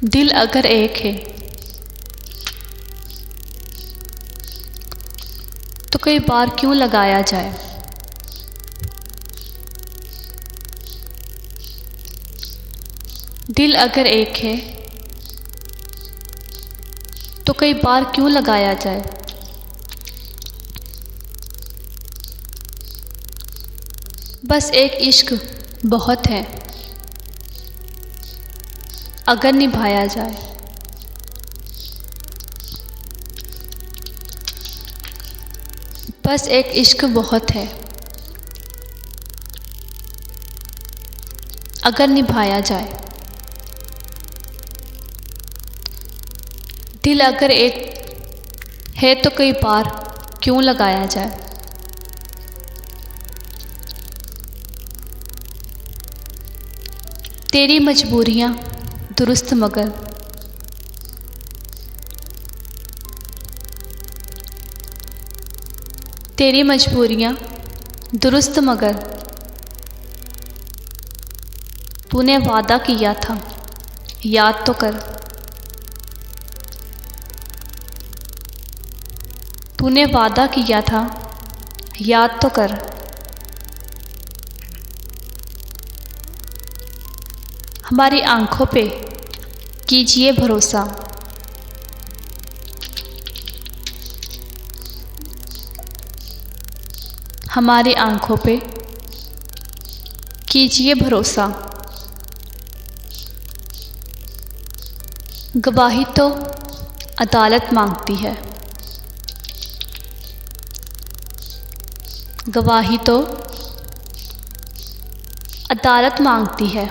दिल अगर एक है तो कई बार क्यों लगाया जाए। दिल अगर एक है तो कई बार क्यों लगाया जाए। बस एक इश्क बहुत है अगर निभाया जाए। बस एक इश्क बहुत है अगर निभाया जाए। दिल अगर एक है तो कई बार क्यों लगाया जाए। तेरी मजबूरियां दुरुस्त मगर तेरी मजबूरियां दुरुस्त मगर तूने वादा किया था याद तो कर। तूने वादा किया था याद तो कर। हमारी आंखों पे कीजिए भरोसा। हमारी आंखों पे कीजिए भरोसा। गवाही तो अदालत मांगती है। गवाही तो अदालत मांगती है।